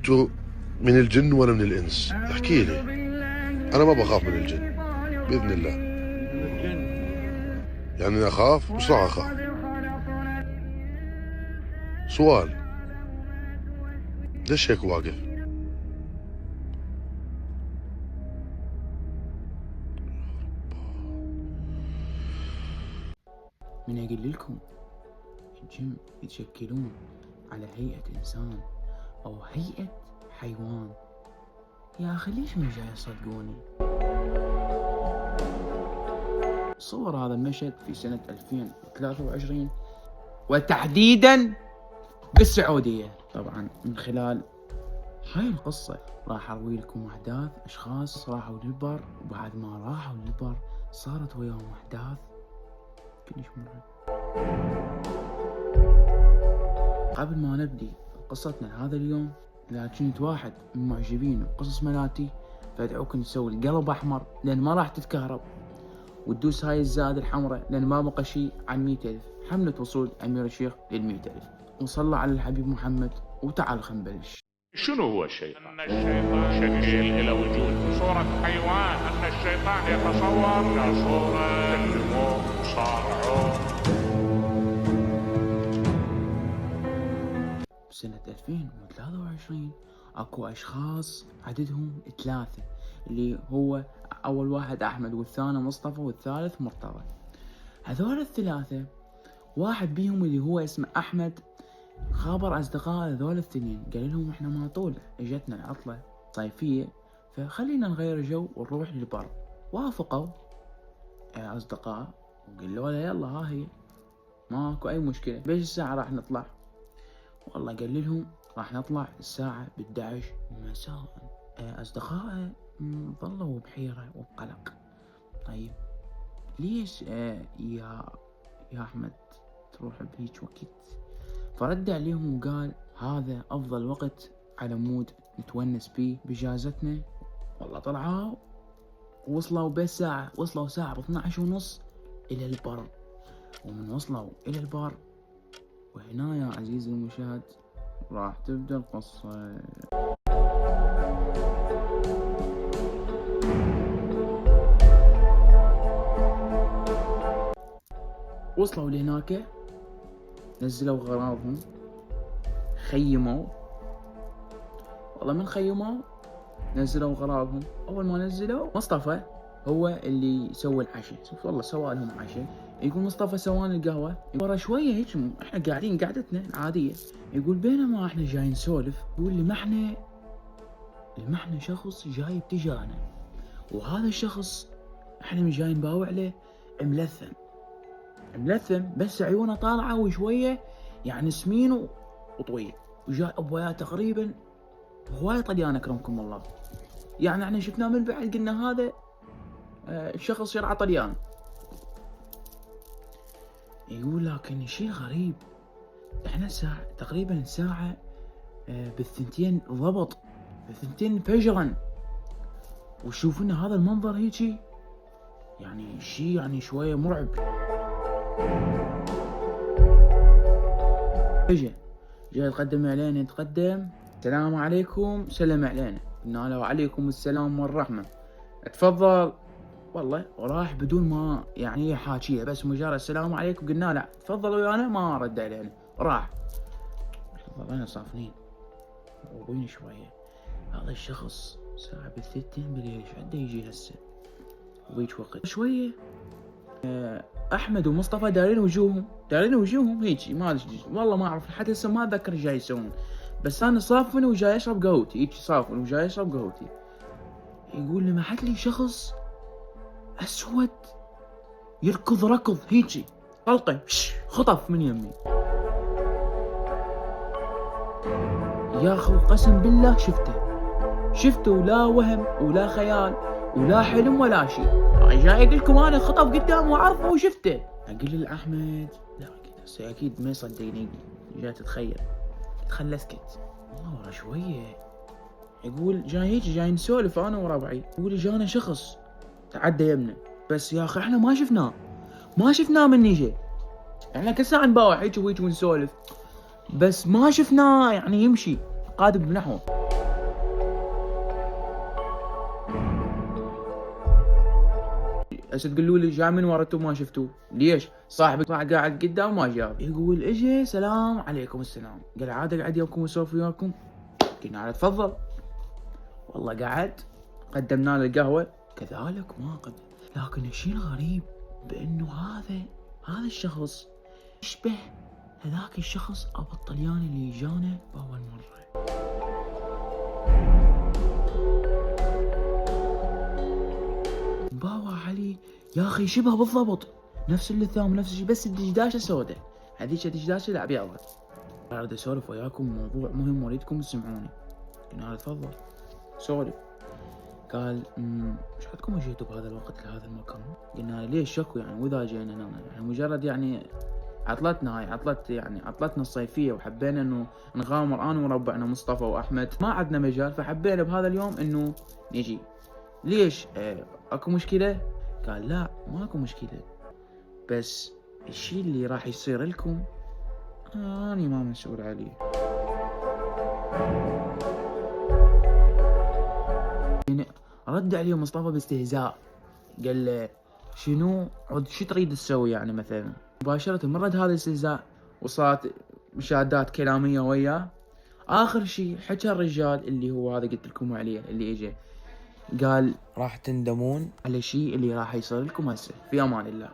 انتو من الجن ولا من الانس؟ احكي لي. انا ما بخاف من الجن باذن الله. يعني اخاف؟ مش راح اخاف. سؤال، ليش هيك واقف؟ من أقول لكم الجن يتشكلون على هيئة إنسان أو هيئة حيوان. يا أخي ليش مو جاي يصدقوني؟ صور هذا المشهد في سنة 2023 وتحديدا بالسعودية. طبعا من خلال هاي القصة راح أروي لكم أحداث أشخاص راحوا للبر، وبعد ما راحوا للبر صارت وياهم أحداث كلش مرعبة. قبل ما نبدي قصتنا هذا اليوم، إذا كنت واحد من معجبين قصص ملاتي فأدعوكم تسوي القلب أحمر لأن ما راح تتكهرب، وتدوس هاي الزائد الحمراء لأن ما بقى شيء عن 100,000 حملة وصول أمير الشيخ لل100,000. وصلى على الحبيب محمد وتعال خلينا نبلش. شنو هو الشيطان؟ أن الشيطان شكل إلى وجود بصورة حيوان، أن الشيطان يتصور كصورة تكلموه صارعوه. بسنة 2023 اكو اشخاص عددهم 3، اللي هو اول واحد احمد، والثاني مصطفى، والثالث مرتضى. هذول الثلاثة واحد بيهم اللي هو اسمه احمد خابر اصدقاء هذول الاثنين، قال لهم احنا ما طول اجتنا العطلة صيفية فخلينا نغير جو ونروح للبر. وافقوا اصدقاء وقالوا له يلا ها هي ماكو اي مشكلة، بايش الساعة راح نطلع؟ والله قال لهم راح نطلع الساعة 11 مساء. أصدقائه ظلوا بحيرة وبقلق. طيب ليش يا أحمد تروح بهيج وقت؟ فرد عليهم وقال هذا أفضل وقت على مود نتونس بيه بإجازتنا. والله طلعوا ووصلوا بالساعة، وصلوا ساعة 12:30 إلى البر. ومن وصلوا إلى البر وهنا يا عزيزي المشاهد راح تبدأ القصة. وصلوا لهناك، نزلوا غراضهم، خيموا. والله من خيموا نزلوا غراضهم. أول ما نزلوا مصطفى هو اللي سوى العشاء. والله سوى لهم عشاء. يقول مصطفى سوان القهوة. ورا شوية هيك احنا قاعدين قعدتنا العادية، يقول بينما احنا جايين نسولف، يقول لمحنا شخص جاي بتجاهنا، وهذا الشخص احنا مش جايين نباوع عليه، ملثم بس عيونه طالعة وشوية يعني سمين وطويل، وجاي ابويا تقريبا هواي طليان اكرمكم الله. يعني احنا شفناه من بعد قلنا هذا الشخص يرعى طليان. يقول لكن شيء غريب، احنا تقريبا ساعة بالثنتين ضبط، بالثنتين فجرا، وشوفنا هذا المنظر هيجي يعني شيء يعني شوية مرعب. جاء يتقدم علينا، يتقدم السلام عليكم، سلم علينا، قلنا له وعليكم السلام والرحمة، اتفضل. والله وراح بدون ما يعني حاكيه، بس مجرد السلام عليكم قلنا لا تفضل ويانا، ما رد علينا راح. ظلينا صافنين وابوين شويه. هذا الشخص ساعة بالثنتين بالليل ايش عنده يجي هسه وبيج وقت شويه. احمد ومصطفى دارين وجوههم هيجي، ما ادري والله ما اعرف لحد هسه ما اتذكر ايش جاي يسوون، بس انا صافن وجاي اشرب قهوتي، هيجي صافن وجاي اشرب قهوتي. يقول لمحت لي شخص اسود يركض ركض هيجي طلقه خطف من يمي. يا اخو قسم بالله شفته ولا وهم ولا خيال ولا حلم ولا شيء. جاي اقول لكم انا خطف قدامه وعرفه وشفته. اقول لاحمد لا اكيد ما يصدقني، جاي تتخيل، خل اسكت. والله ورا شويه يقول جاي نسولف انا وربعي، يقول جانا شخص تعدى يمنا، بس يا اخي احنا ما شفناه من يجي. احنا كل ساعه نباوع هيك ونسولف، بس ما شفناه يعني يمشي قادم بنحوه. هسه تقولوا لي جاي من ورا انتم ما شفتوه، ليش؟ صاحبك قاعد قدام ما جاب. يقول اجي سلام عليكم السلام، قال عاد اقعد وياكم واسولف وياكم. قلنا له تفضل. والله قعد، قدمنا له القهوه كذلك ما قدم. لكن الشيء الغريب بانه هذا الشخص يشبه هذاك الشخص ابو الطلياني اللي جانا باول مره. باوا علي يا اخي شبه بالضبط نفس اللثام نفس الشيء، بس الدشداشه سوداء، هذيك الدشداشه الابيض. اريد اسولف وياكم موضوع مهم واريدكم تسمعوني. قلنا له تفضل سولف. قال ايش عندكم اجيتوا بهذا الوقت لهذا المكان؟ قلنا له ليش شكو يعني، واذا جينا هنا يعني مجرد يعني عطلتنا الصيفيه وحبينا انه نغامر انا وربعنا مصطفى واحمد، ما عندنا مجال فحبينا بهذا اليوم انه نجي. ليش اكو مشكله؟ قال لا ماكو مشكله، بس الشيء اللي راح يصير لكم اني ما مسؤول عليه. رد عليه مصطفى باستهزاء، قال له شنو شو تريد تسوي يعني مثلا؟ مباشرة من رد هذا الاستهزاء وصارت مشادات كلامية وياه. آخر شيء حكى الرجال اللي هو هذا قلت لكم عليه اللي اجى، قال راح تندمون على الشيء اللي راح يصير لكم هسه، في امان الله.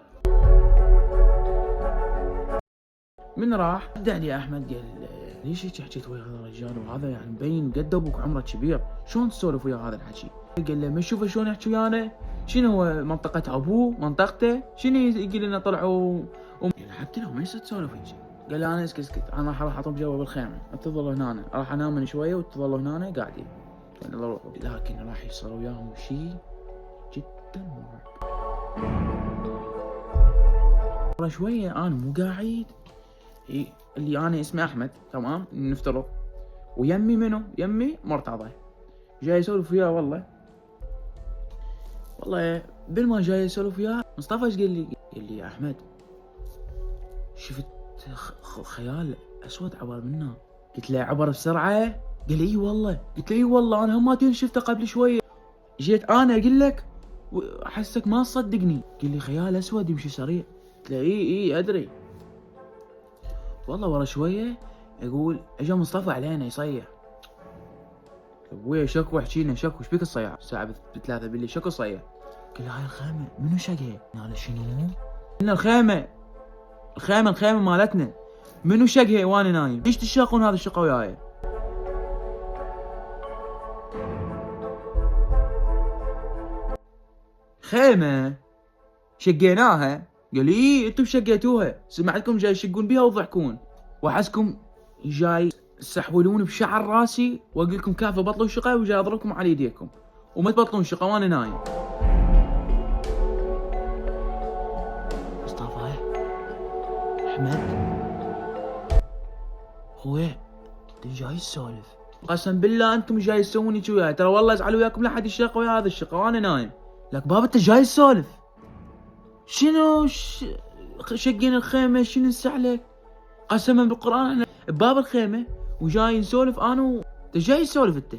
من راح رد عليه احمد قال ليش هيك حكيت ويا هذا الرجال وهذا يعني مبين قد ابوك عمره كبير، شلون تسولف ويا هذا الحكي؟ قال له ما تشوفه شلون يحكي ويانا؟ شنو هو منطقة ابوه منطقته؟ شنو يقول لنا طلعوا حتى لو ما يصير تسولف هيك. قال له انا اسكت انا راح اطب جوا بالخيمه، تظلوا هنا راح انام من شويه وتظلوا هنا قاعدين. لكن راح يصير وياهم شيء جدا مرعب. ورا شويه انا مو قاعد اللي انا اسمي احمد تمام نفترض، ويمي منو؟ يمي مرتضى جاي يسولف وياه. والله بين ما جاي يسولف وياه مصطفى ايش قال لي؟ قال لي يا احمد شفت خيال اسود عبر منا؟ قلت له عبر بسرعه؟ قال لي اي والله. قلت له اي والله انا هم شفته قبل شويه، جيت انا اقول لك واحسك ما تصدقني. قال لي خيال اسود يمشي سريع. قلت له اي ادري. والله ورا شويه يقول اجى مصطفى علينا يصيح. ابويا شكو احكي لنا شكو ايش بيك تصيح الساعه ب3 بالليل شكو صيح؟ قال هاي الخيمه منو شقها؟ قال شنو؟ قلنا الخيمه مالتنا منو شقها وانا نايم؟ ليش تشاقون هذا الشقه وياي؟ خيمه شقيناها. قال لي انتم شقيتوها، سمعتكم جاي يشقون بيها وتضحكون واحسكم جاي تسحولون بشعر راسي واقول لكم كافه بطلوا الشقه وجاي اضربكم على يديكم وما تبطلون الشقه وانا نايم. مصطفى احمد خويا انت جاي تسولف؟ قسم بالله انتم جاي تسووني وياي، ترى والله ازعل وياكم لحد الشقه ويا هذا الشقه وانا نايم. لك بابا انت جاي تسولف شنو؟ شقين الخيمه شنو نسحلك؟ قسما بالقران احنا بباب الخيمه وجاي نسولف انا انت جاي تسولف انت؟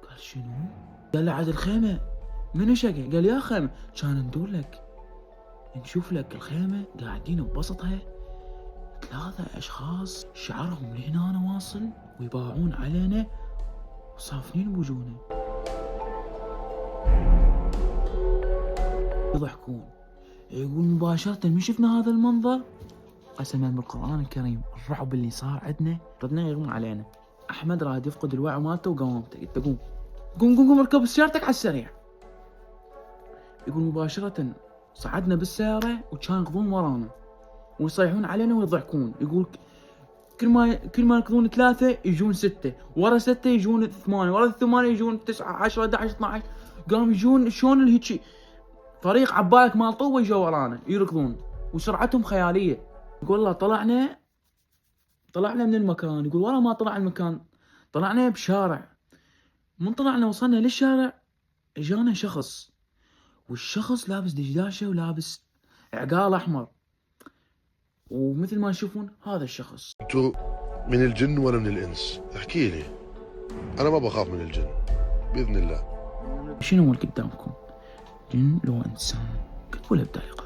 قال شنو؟ قال له عاد الخيمه منو شقه؟ قال يا خيمه كان ندور لك نشوف لك الخيمه قاعدين بوسطها 3 اشخاص شعرهم لهنا واصل ويباعون علينا وصافنين بوجوهنا يضحكون. يقول مباشرة من شفنا هذا المنظر قسما بالقرآن الكريم الرعب اللي صار عندنا ردنا يغمى علينا. احمد راد يفقد الوعي مالته وقوامته. قلت له قوم اركب سيارتك على السريع. يقول مباشرة صعدنا بالسيارة وكان يقضون ورانا ويصيحون علينا ويضحكون. يقول كل ما يركضون 3 يجون 6، ورا 6 يجون 8، ورا 8 يجون 9 10 11 12، قام يجون شلون الهيجي طريق عبالك مال طوبه يجوا ورانا يركضون وسرعتهم خياليه. يقول والله طلعنا من المكان. يقول ورا ما طلع المكان طلعنا بشارع، من طلعنا وصلنا للشارع اجانا شخص، والشخص لابس دشداشه ولابس عقال احمر، ومثل ما تشوفون هذا الشخص. انتوا من الجن ولا من الانس؟ احكي لي. انا ما بخاف من الجن باذن الله. شنو اللي قدامكم؟ جن لو انسان؟ كتبوا لي بطريقة